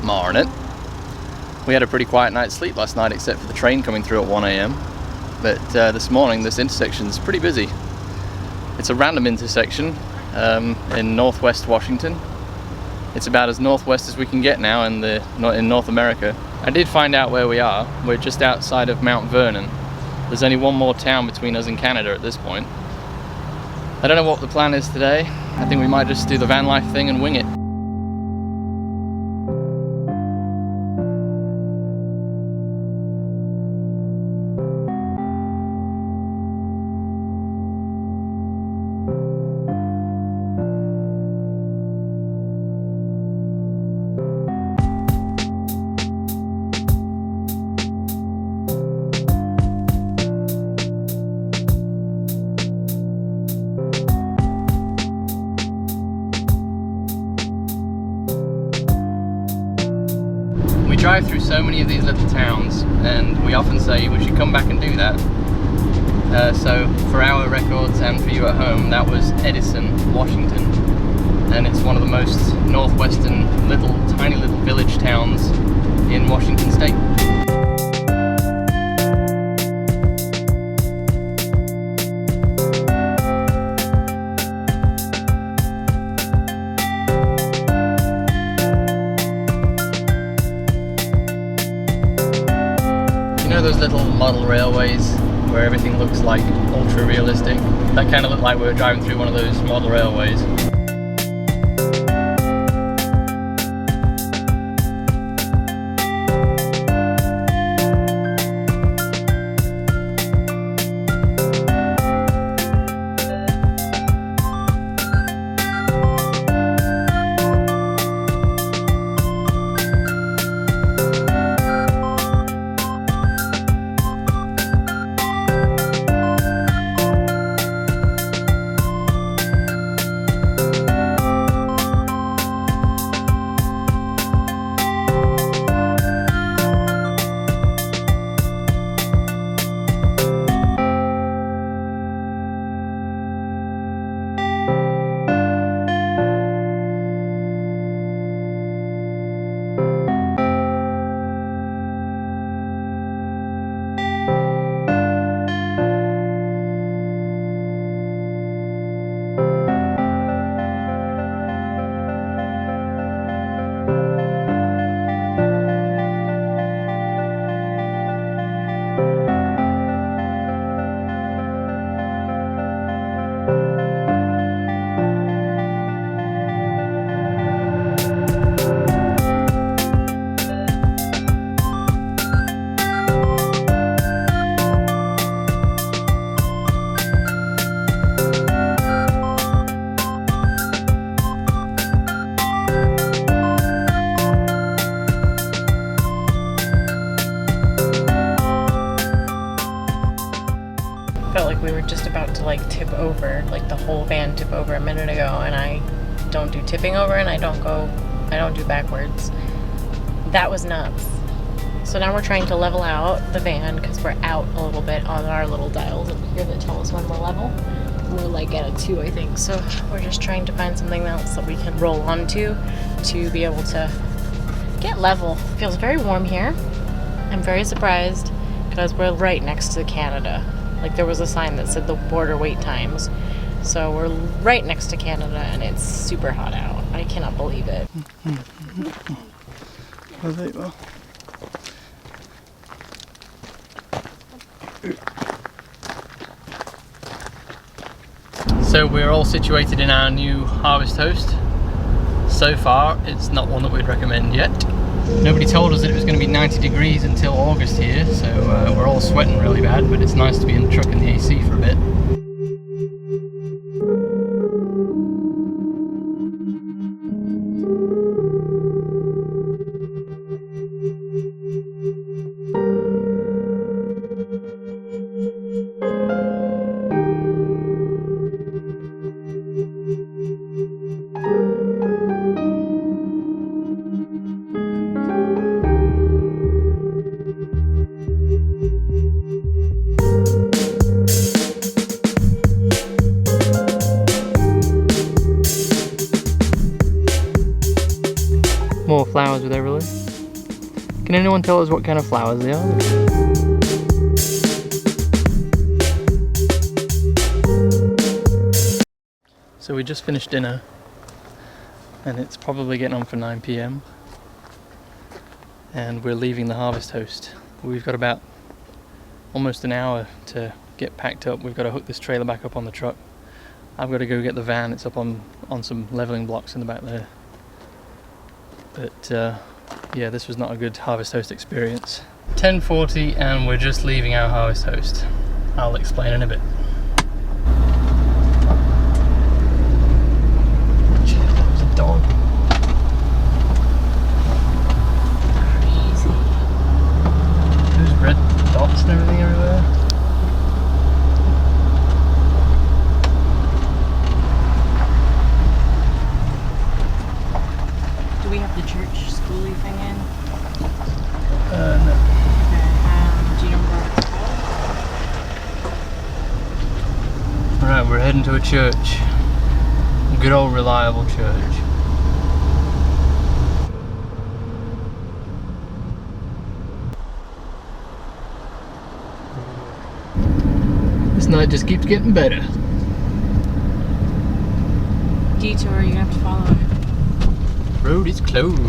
Morning. We had a pretty quiet night's sleep last night except for the train coming through at 1 AM. But this morning this intersection's pretty busy. It's a random intersection in northwest Washington. It's about as northwest as we can get now in North America. I did find out where we are. We're just outside of Mount Vernon. There's only one more town between us and Canada at this point. I don't know what the plan is today. I think we might just do the van life thing and wing it. We drive through so many of these little towns, and we often say we should come back and do that. So for our records and for you at home, that was Edison, Washington, and it's one of the most northwestern tiny little village towns in Washington state. Those little model railways where everything looks like ultra realistic. That kind of looked like we were driving through one of those model railways. We were just about to like tip over, like the whole van tip over a minute ago, and I don't do tipping over and I don't do backwards. That was nuts. So now we're trying to level out the van because we're out a little bit on our little dials over here that tell us when we're level. We're like at a 2, I think. So we're just trying to find something else that we can roll onto to be able to get level. It feels very warm here. I'm very surprised because we're right next to Canada. Like there was a sign that said the border wait times. So we're right next to Canada and it's super hot out. I cannot believe it. Oh, there you are. So we're all situated in our new harvest host. So far, it's not one that we'd recommend yet. Nobody told us that it was going to be 90 degrees until August here, so we're all sweating really bad, but it's nice to be in the truck in the AC for a bit. more flowers with every leaf. Can anyone tell us what kind of flowers they are? So we just finished dinner and it's probably getting on for 9 p.m. and we're leaving the Harvest Host. We've got about almost an hour to get packed up. We've got to hook this trailer back up on the truck. I've got to go get the van. It's up on some leveling blocks in the back there. But yeah, this was not a good Harvest Host experience. 10:40 and we're just leaving our Harvest Host. I'll explain in a bit. Gee, that was a dog. Crazy. There's red dots and everything everywhere. Do we have the church schooly thing in? No. Okay, do you know what it's called? Alright, we're heading to a church. A good old reliable church. This night just keeps getting better. Detour, you have to follow it. Road is closed.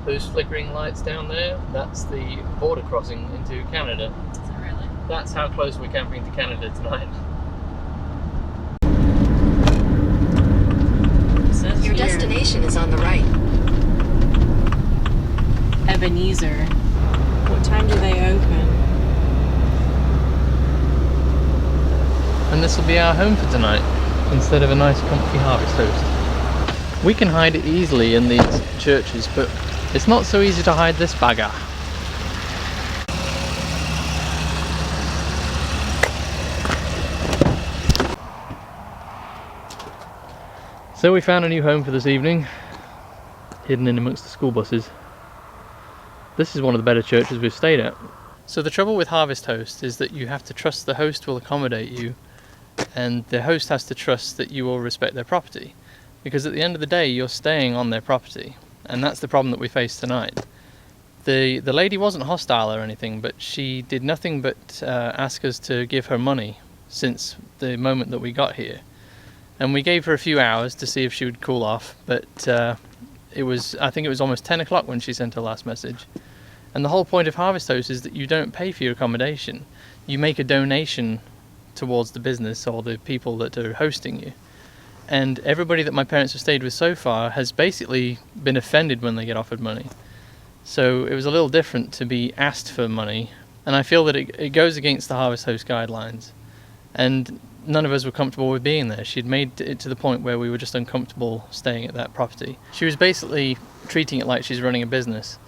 Those flickering lights down there, that's the border crossing into Canada. Is it really? That's how close we're camping to Canada tonight. Your destination is on the right. Ebenezer. What time do they open? And this will be our home for tonight, instead of a nice comfy Harvest Host. We can hide it easily in these churches, but it's not so easy to hide this bagger. So we found a new home for this evening, hidden in amongst the school buses. This is one of the better churches we've stayed at. So the trouble with Harvest Host is that you have to trust the host will accommodate you, and the host has to trust that you will respect their property. Because at the end of the day, you're staying on their property, and that's the problem that we face tonight. The lady wasn't hostile or anything, but she did nothing but ask us to give her money since the moment that we got here. And we gave her a few hours to see if she would cool off, but I think it was almost 10 o'clock when she sent her last message. And the whole point of Harvest Host is that you don't pay for your accommodation. You make a donation towards the business or the people that are hosting you. And everybody that my parents have stayed with so far has basically been offended when they get offered money. So it was a little different to be asked for money, and I feel that it goes against the Harvest Host guidelines. And none of us were comfortable with being there. She'd made it to the point where we were just uncomfortable staying at that property. She was basically treating it like she's running a business.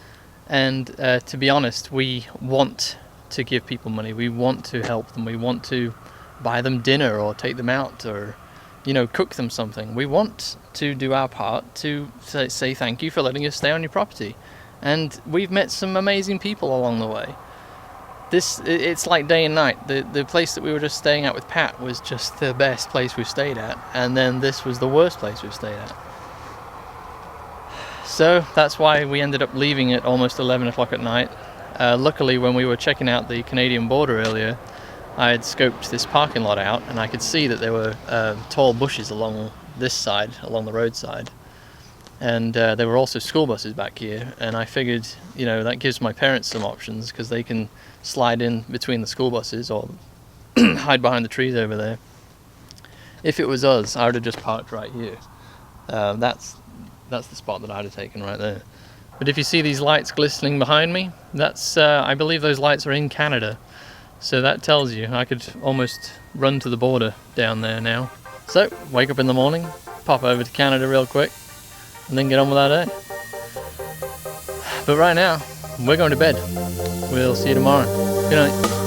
And to be honest, we want to give people money. We want to help them. We want to buy them dinner or take them out or, cook them something. We want to do our part to say thank you for letting us stay on your property. And we've met some amazing people along the way. It's like day and night. The place that we were just staying at with Pat was just the best place we've stayed at, and then this was the worst place we've stayed at. So that's why we ended up leaving at almost 11 o'clock at night. Luckily, when we were checking out the Canadian border earlier, I had scoped this parking lot out, and I could see that there were tall bushes along this side, along the roadside. And there were also school buses back here, and I figured, that gives my parents some options because they can slide in between the school buses or hide behind the trees over there. If it was us, I would have just parked right here. That's the spot that I'd have taken right there. But if you see these lights glistening behind me, that's I believe those lights are in Canada. So that tells you I could almost run to the border down there now. So wake up in the morning, pop over to Canada real quick, and then get on with our day. But right now, we're going to bed. We'll see you tomorrow. Good night.